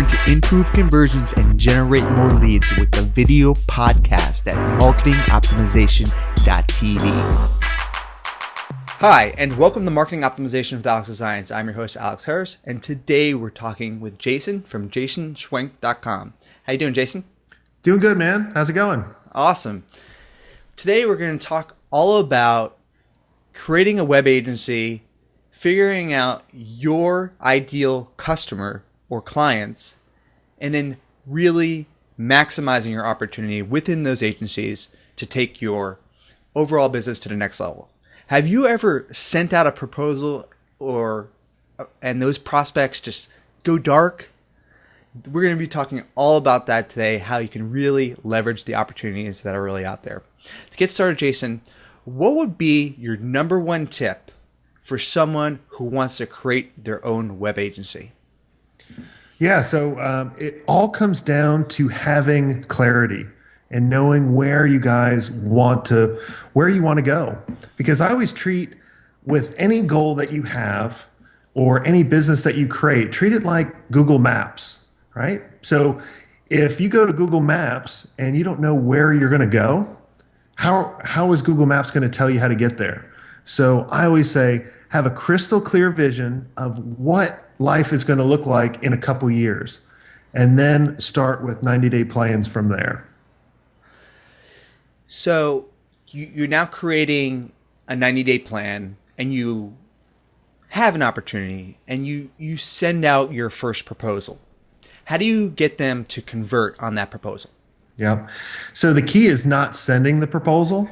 learn to improve conversions and generate more leads with the video podcast at marketingoptimization.tv. Hi, and welcome to Marketing Optimization with Alex Science. I'm your host, Alex Harris, and today we're talking with Jason from jasonswenk.com. How you doing, Jason? Doing good, man. How's it going? Awesome. Today we're going to talk all about creating a web agency, figuring out your ideal customer or clients, and then really maximizing your opportunity within those agencies to take your overall business to the next level. Have you ever sent out a proposal and those prospects just go dark? We're going to be talking all about that today, how you can really leverage the opportunities that are really out there. To get started, Jason, what would be your number one tip for someone who wants to create their own web agency? Yeah, so it all comes down to having clarity and knowing where you want to go. Because I always treat with any goal that you have or any business that you create, treat it like Google Maps, right? So if you go to Google Maps and you don't know where you're going to go, how is Google Maps going to tell you how to get there? So I always say, have a crystal clear vision of what life is going to look like in a couple years, and then start with 90-day plans from there. So you're now creating a 90-day plan, and you have an opportunity, and you send out your first proposal. How do you get them to convert on that proposal? Yeah. So the key is not sending the proposal.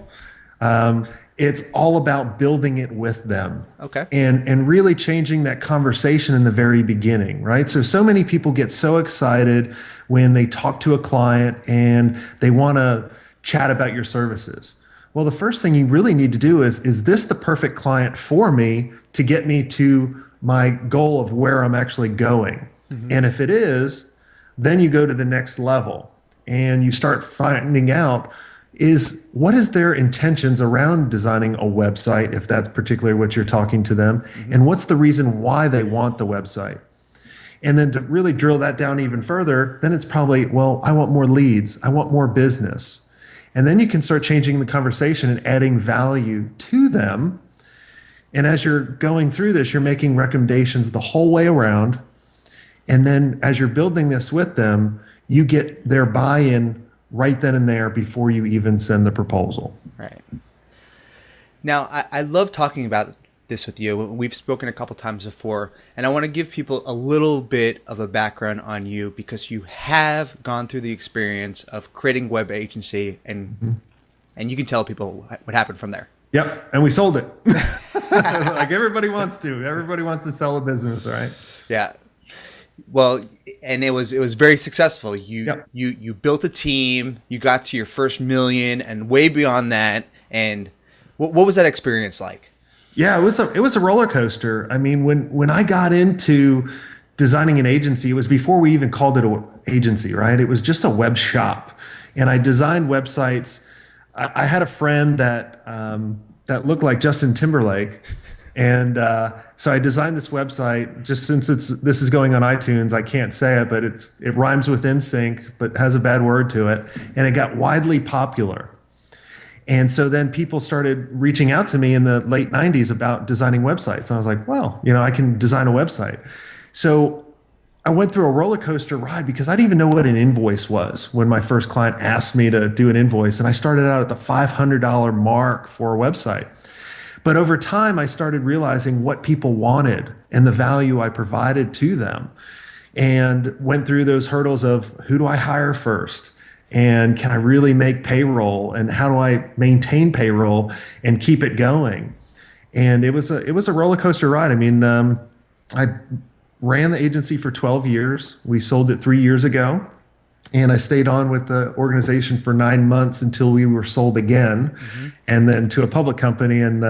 It's all about building it with them. Okay. And really changing that conversation in the very beginning, right? So many people get so excited when they talk to a client and they want to chat about your services. Well, the first thing you really need to do is this the perfect client for me to get me to my goal of where I'm actually going? Mm-hmm. And if it is, then you go to the next level and you start finding out what is their intentions around designing a website, if that's particularly what you're talking to them, mm-hmm. and what's the reason why they want the website. And then to really drill that down even further, then it's probably, well, I want more leads, I want more business. And then you can start changing the conversation and adding value to them. And as you're going through this, you're making recommendations the whole way around. And then as you're building this with them, you get their buy-in right then and there before you even send the proposal. Right. Now, I love talking about this with you. We've spoken a couple times before, and I want to give people a little bit of a background on you because you have gone through the experience of creating web agency, and mm-hmm. and you can tell people what happened from there. Yep, and we sold it. Like everybody wants to. Everybody wants to sell a business, right? Yeah. Well, and it was very successful. You built a team, you got to your first million and way beyond that. And what was that experience like? Yeah, it was a roller coaster. I mean, when I got into designing an agency, it was before we even called it an agency, right? It was just a web shop, and I designed websites. I had a friend that looked like Justin Timberlake, and so I designed this website. Just since this is going on iTunes, I can't say it, but it rhymes with NSYNC, but has a bad word to it, and it got widely popular. And so then people started reaching out to me in the late 90s about designing websites. And I was like, well, I can design a website. So I went through a roller coaster ride because I didn't even know what an invoice was when my first client asked me to do an invoice. And I started out at the $500 mark for a website. But over time, I started realizing what people wanted and the value I provided to them, and went through those hurdles of who do I hire first? And can I really make payroll? And how do I maintain payroll and keep it going? And it was a roller coaster ride. I mean, I ran the agency for 12 years. We sold it 3 years ago. And I stayed on with the organization for 9 months until we were sold again, mm-hmm. and then to a public company, and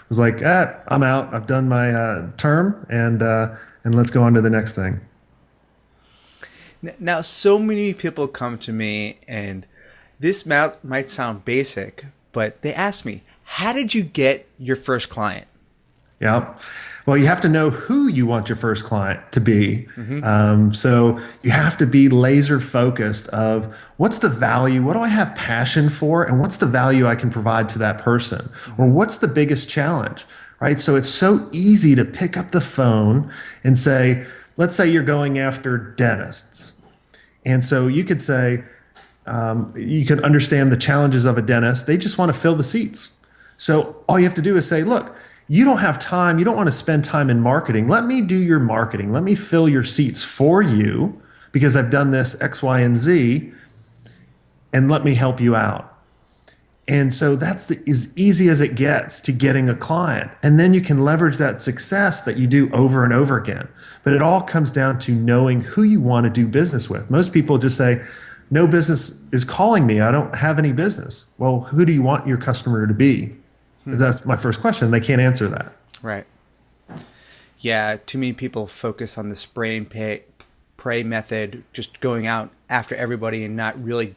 was like, I'm out. I've done my term, and let's go on to the next thing. Now, so many people come to me, and this might sound basic, but they ask me, how did you get your first client? Yeah. Well, you have to know who you want your first client to be. So you have to be laser focused of what's the value, what do I have passion for, and what's the value I can provide to that person, or what's the biggest challenge, right? So it's so easy to pick up the phone and say, let's say you're going after dentists. And so you could say, you can understand the challenges of a dentist. They just want to fill the seats. So all you have to do is say, look, you don't have time. You don't want to spend time in marketing. Let me do your marketing. Let me fill your seats for you because I've done this X, Y, and Z, and let me help you out. And so that's as easy as it gets to getting a client. And then you can leverage that success that you do over and over again. But it all comes down to knowing who you want to do business with. Most people just say, no business is calling me. I don't have any business. Well, who do you want your customer to be? That's my first question. They can't answer that. Right. Yeah, too many people focus on the spray and pray method, just going out after everybody and not really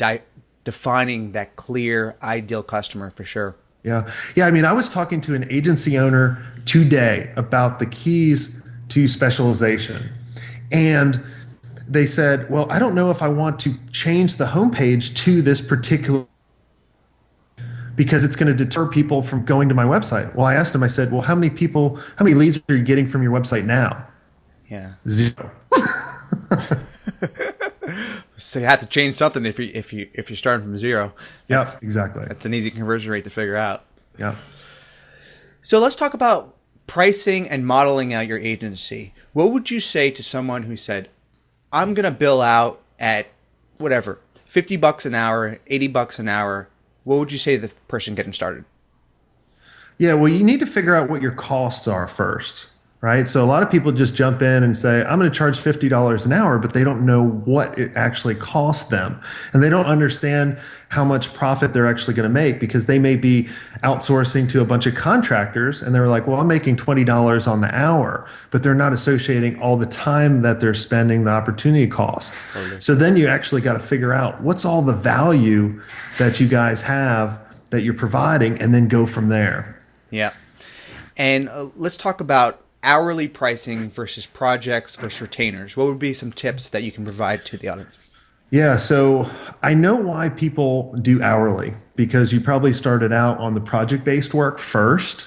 defining that clear ideal customer for sure. Yeah. Yeah. I mean, I was talking to an agency owner today about the keys to specialization. And they said, well, I don't know if I want to change the homepage to this particular because it's going to deter people from going to my website. Well, I asked him, I said, well, how many leads are you getting from your website now? Yeah. 0. So you have to change something if you're starting from 0. Yes, exactly. That's an easy conversion rate to figure out. Yeah. So let's talk about pricing and modeling out your agency. What would you say to someone who said, I'm going to bill out at whatever, $50 an hour, $80 an hour? What would you say to the person getting started? Yeah, well, you need to figure out what your costs are first, right? So a lot of people just jump in and say, I'm going to charge $50 an hour, but they don't know what it actually costs them. And they don't understand how much profit they're actually going to make because they may be outsourcing to a bunch of contractors and they're like, well, I'm making $20 on the hour, but they're not associating all the time that they're spending, the opportunity cost. Totally. So then you actually got to figure out what's all the value that you guys have that you're providing and then go from there. Yeah. And let's talk about hourly pricing versus projects versus retainers. What would be some tips that you can provide to the audience? Yeah, so I know why people do hourly because you probably started out on the project-based work first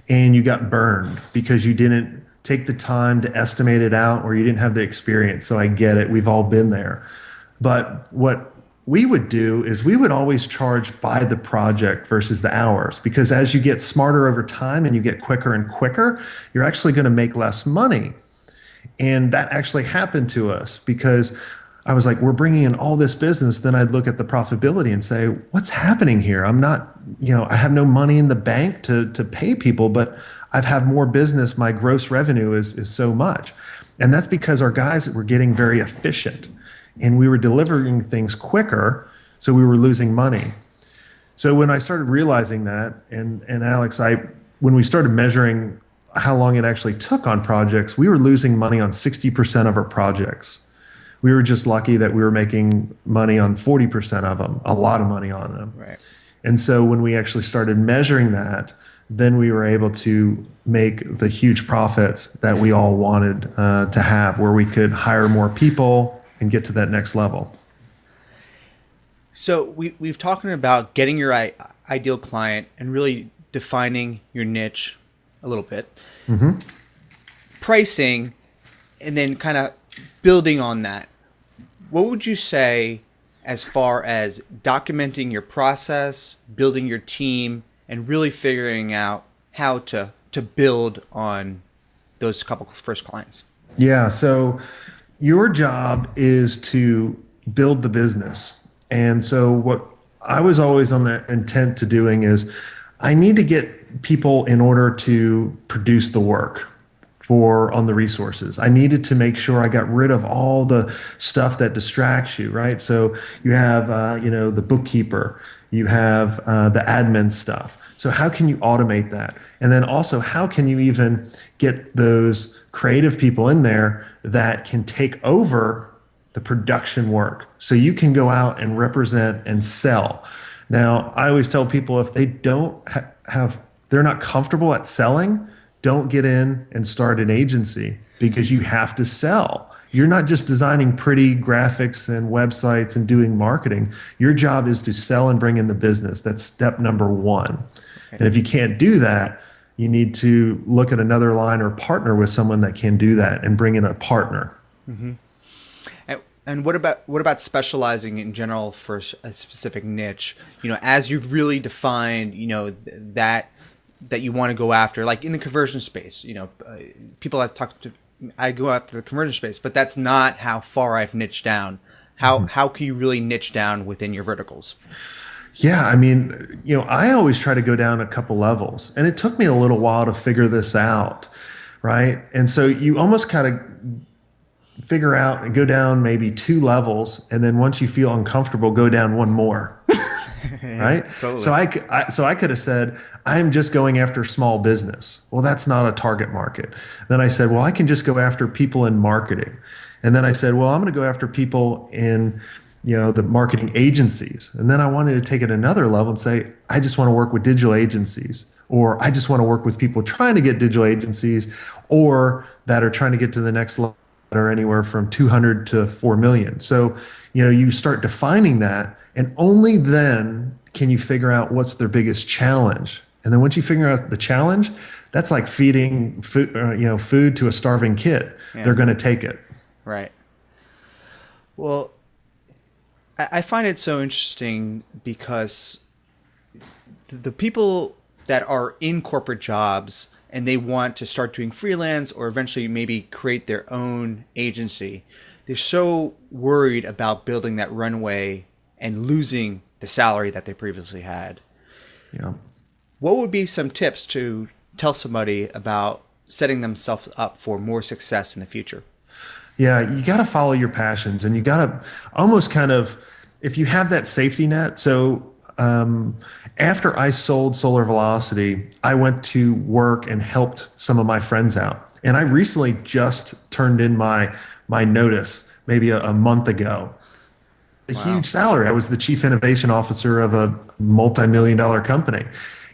and you got burned because you didn't take the time to estimate it out or you didn't have the experience. So I get it. We've all been there. But what we would do is we would always charge by the project versus the hours because as you get smarter over time and you get quicker and quicker, you're actually going to make less money. And that actually happened to us because I was like, we're bringing in all this business. Then I'd look at the profitability and say, what's happening here? I'm not, I have no money in the bank to pay people, but I've had more business. My gross revenue is so much. And that's because our guys were getting very efficient and we were delivering things quicker. So we were losing money. So when I started realizing that, and Alex, when we started measuring how long it actually took on projects, we were losing money on 60% of our projects. We were just lucky that we were making money on 40% of them, a lot of money on them. Right. And so when we actually started measuring that, then we were able to make the huge profits that we all wanted to have, where we could hire more people and get to that next level. So we've talked about getting your ideal client and really defining your niche a little bit, pricing, and then kind of building on that. What would you say as far as documenting your process, building your team, and really figuring out how to build on those couple first clients? Yeah, so your job is to build the business. And so what I was always on the intent to doing is I need to get people in order to produce the work on the resources. I needed to make sure I got rid of all the stuff that distracts you, right? So you have, the bookkeeper, you have the admin stuff. So how can you automate that? And then also, how can you even get those creative people in there that can take over the production work so you can go out and represent and sell? Now, I always tell people if they don't they're not comfortable at selling, don't get in and start an agency because you have to sell. You're not just designing pretty graphics and websites and doing marketing. Your job is to sell and bring in the business. That's step number one. And if you can't do that, you need to look at another line or partner with someone that can do that and bring in a partner. Mm-hmm. And what about specializing in general for a specific niche? As you've really defined, that you want to go after, like in the conversion space. People I've talked to, I go after the conversion space, but that's not how far I've niched down. How can you really niche down within your verticals? Yeah, I mean, I always try to go down a couple levels, and it took me a little while to figure this out, right? And so you almost kind of figure out and go down maybe 2 levels, and then once you feel uncomfortable, go down one more, right? Totally. So I could have said, I'm just going after small business. Well, that's not a target market. Then I said, well, I can just go after people in marketing. And then I said, well, I'm going to go after people in the marketing agencies. And then I wanted to take it another level and say, I just want to work with digital agencies, or I just want to work with people trying to get digital agencies, or that are trying to get to the next level, that are anywhere from 200 to 4 million. So, you start defining that, and only then can you figure out what's their biggest challenge. And then once you figure out the challenge, that's like feeding food to a starving kid. Yeah. They're going to take it. Right. Well, I find it so interesting because the people that are in corporate jobs and they want to start doing freelance or eventually maybe create their own agency, they're so worried about building that runway and losing the salary that they previously had. Yeah. What would be some tips to tell somebody about setting themselves up for more success in the future? Yeah, you got to follow your passions, and you got to almost kind of, if you have that safety net. So after I sold Solar Velocity, I went to work and helped some of my friends out. And I recently just turned in my notice, maybe a month ago. A Wow. Huge salary. I was the chief innovation officer of a multi-million-dollar company.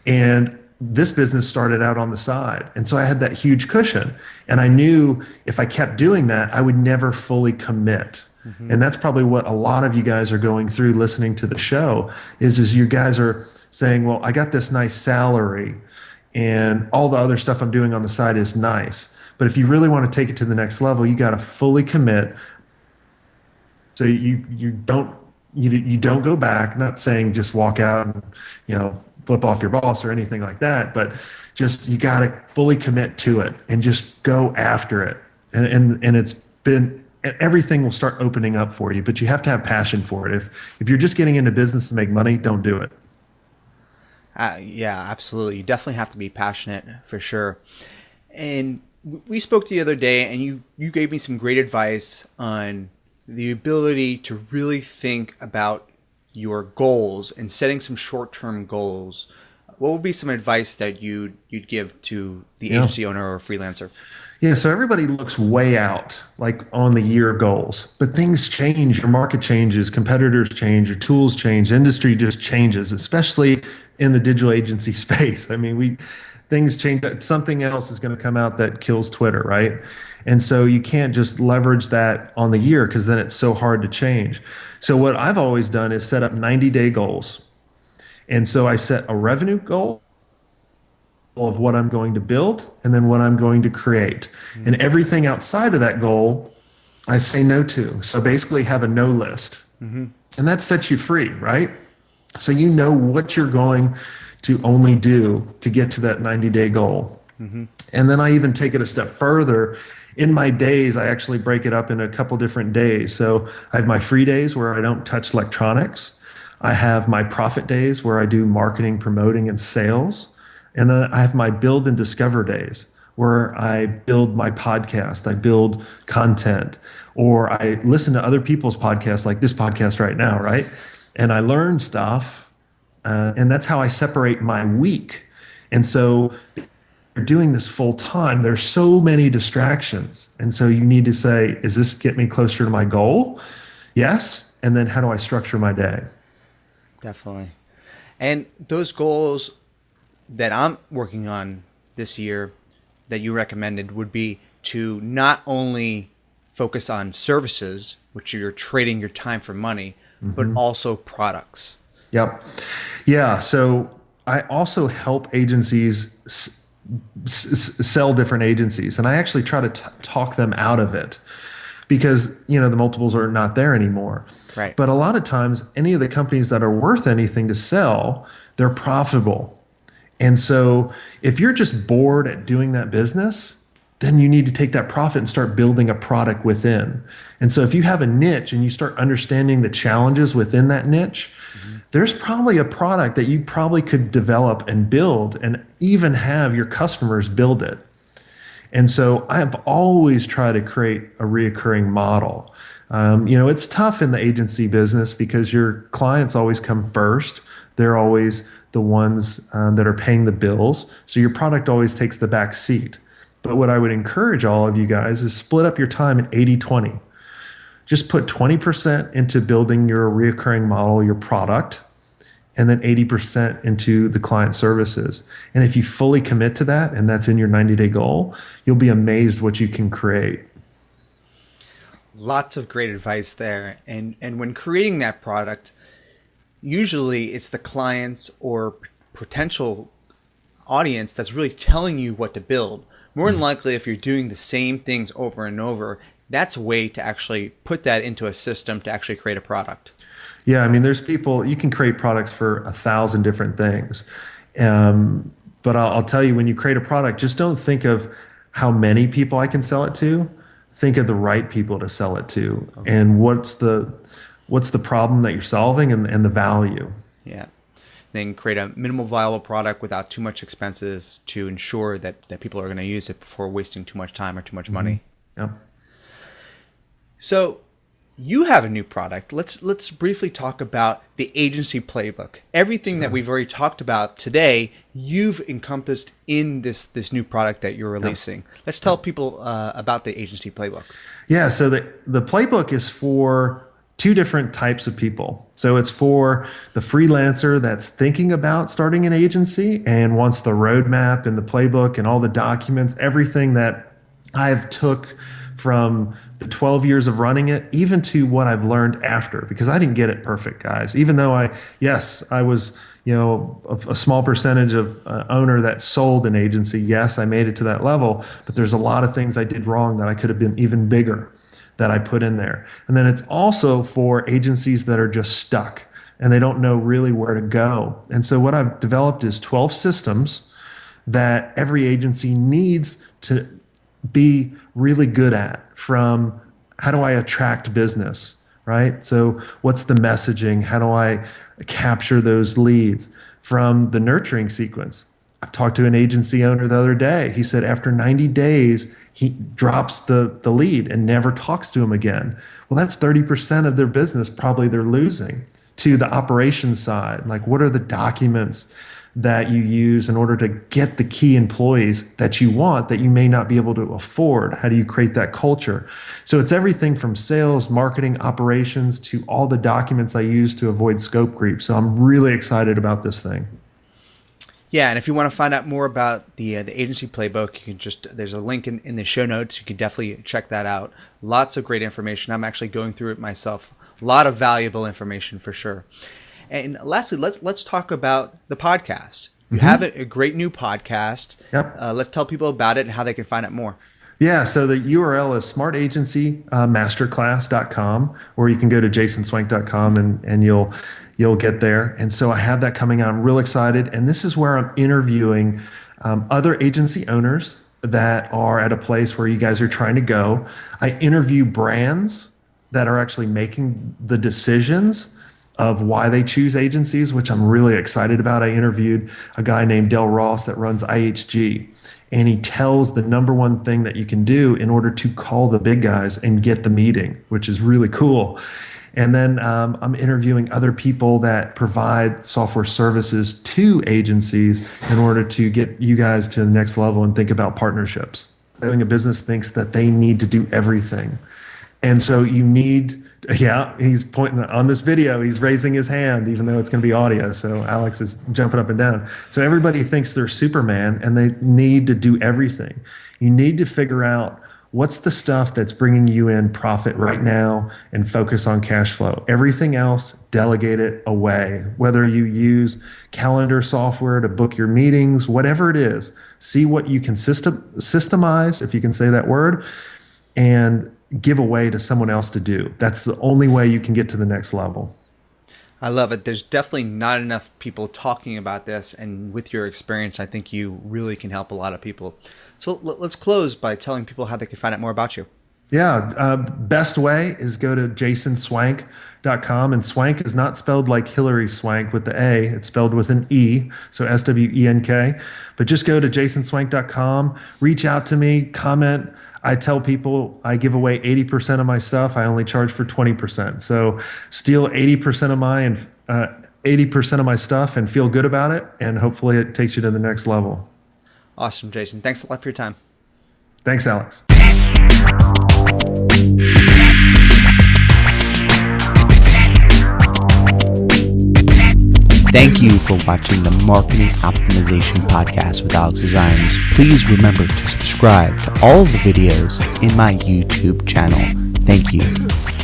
And this business started out on the side. And so I had that huge cushion. And I knew if I kept doing that, I would never fully commit. Mm-hmm. And that's probably what a lot of you guys are going through listening to the show is you guys are saying, well, I got this nice salary and all the other stuff I'm doing on the side is nice. But if you really want to take it to the next level, you got to fully commit. So you don't go back, not saying just walk out and, flip off your boss or anything like that, but just, you got to fully commit to it and just go after it. And it's been, everything will start opening up for you, but you have to have passion for it. If you're just getting into business to make money, don't do it. Yeah, absolutely. You definitely have to be passionate for sure. And we spoke the other day and you gave me some great advice on the ability to really think about your goals and setting some short-term goals. What would be some advice that you'd give to the agency owner or freelancer? Yeah, so everybody looks way out, like on the year goals, but things change, your market changes, competitors change, your tools change, industry just changes, especially in the digital agency space. I mean, things change. Something else is going to come out that kills Twitter, right? And so you can't just leverage that on the year because then it's so hard to change. So what I've always done is set up 90-day goals. And so I set a revenue goal of what I'm going to build and then what I'm going to create. Mm-hmm. And everything outside of that goal, I say no to. So basically have a no list. Mm-hmm. And that sets you free, right? So you know what you're going to only do to get to that 90-day goal. Mm-hmm. And then I even take it a step further. In my days, I actually break it up in a couple different days. So I have my free days where I don't touch electronics. I have my profit days where I do marketing, promoting, and sales. And then I have my build and discover days where I build my podcast, I build content, or I listen to other people's podcasts like this podcast right now, right? And I learn stuff, and that's how I separate my week. And so you're doing this full time, there's so many distractions. And so you need to say, is this get me closer to my goal? Yes. And then how do I structure my day? Definitely. And those goals that I'm working on this year, that you recommended would be to not only focus on services, which you're trading your time for money, but also products. Yep. Yeah. So I also help agencies sell different agencies, and I actually try to talk them out of it because, the multiples are not there anymore. Right. But a lot of times, any of the companies that are worth anything to sell, they're profitable. And so if you're just bored at doing that business, then you need to take that profit and start building a product within. And so if you have a niche and you start understanding the challenges within that niche, there's probably a product that you probably could develop and build and even have your customers build it. And so I've always tried to create a reoccurring model. It's tough in the agency business because your clients always come first. They're always the ones that are paying the bills. So your product always takes the back seat. But what I would encourage all of you guys is split up your time in 80-20. Just put 20% into building your reoccurring model, your product, and then 80% into the client services. And if you fully commit to that, and that's in your 90-day goal, you'll be amazed what you can create. Lots of great advice there. And when creating that product, usually it's the clients or potential audience that's really telling you what to build. More than likely, if you're doing the same things over and over, that's a way to actually put that into a system to actually create a product. Yeah, I mean, there's people, you can create products for 1,000 different things. But I'll tell you, when you create a product, just don't think of how many people I can sell it to. Think of the right people to sell it to. Okay. And what's the problem that you're solving and the value. Yeah. Then create a minimal viable product without too much expenses to ensure that people are going to use it before wasting too much time or too much money. Yep. So you have a new product. Let's briefly talk about the agency playbook. Everything that we've already talked about today, you've encompassed in this new product that you're releasing. Yep. Let's tell people about the agency playbook. Yeah, so the playbook is for two different types of people. So it's for the freelancer that's thinking about starting an agency and wants the roadmap and the playbook and all the documents, everything that I've took from the 12 years of running it, even to what I've learned after, because I didn't get it perfect, guys. Even though I was, a small percentage of owner that sold an agency. Yes, I made it to that level, but there's a lot of things I did wrong that I could have been even bigger that I put in there. And then it's also for agencies that are just stuck and they don't know really where to go. And so what I've developed is 12 systems that every agency needs to be really good at, from how do I attract business, right? So what's the messaging? How do I capture those leads? From the nurturing sequence. I talked to an agency owner the other day. He said after 90 days, he drops the lead and never talks to him again. Well, that's 30% of their business probably they're losing. To the operations side, like what are the documents that you use in order to get the key employees that you want that you may not be able to afford? How do you create that culture? So it's everything from sales, marketing, operations to all the documents I use to avoid scope creep. So I'm really excited about this thing. Yeah, and if you want to find out more about the agency playbook, you can there's a link in the show notes. You can definitely check that out. Lots of great information. I'm actually going through it myself. A lot of valuable information for sure. And lastly, let's talk about the podcast. You have a great new podcast. Yep. Let's tell people about it and how they can find out more. Yeah, so the URL is smartagencymasterclass.com, or you can go to jasonswenk.com and you'll get there. And so I have that coming out. I'm real excited. And this is where I'm interviewing other agency owners that are at a place where you guys are trying to go. I interview brands that are actually making the decisions of why they choose agencies, which I'm really excited about. I interviewed a guy named Del Ross that runs IHG, and he tells the number one thing that you can do in order to call the big guys and get the meeting, which is really cool. And then I'm interviewing other people that provide software services to agencies in order to get you guys to the next level and think about partnerships. Doing a business thinks that they need to do everything. And so you need Yeah, he's pointing on this video. He's raising his hand, even though it's going to be audio. So Alex is jumping up and down. So everybody thinks they're Superman and they need to do everything. You need to figure out what's the stuff that's bringing you in profit right now and focus on cash flow. Everything else, delegate it away. Whether you use calendar software to book your meetings, whatever it is, see what you can systemize, if you can say that word, and give away to someone else to do. That's the only way you can get to the next level. I love it. There's definitely not enough people talking about this, and with your experience, I think you really can help a lot of people. So let's close by telling people how they can find out more about you. Yeah, best way is go to jasonswenk.com, and Swank is not spelled like Hillary Swank with the A, it's spelled with an E, so Swenk. But just go to jasonswenk.com, reach out to me, comment. I tell people I give away 80% of my stuff. I only charge for 20%. So steal 80% of my 80% of my stuff and feel good about it, and hopefully it takes you to the next level. Awesome, Jason. Thanks a lot for your time. Thanks, Alex. Thank you for watching the Marketing Optimization Podcast with Alex Designs. Please remember to subscribe to all of the videos in my YouTube channel. Thank you.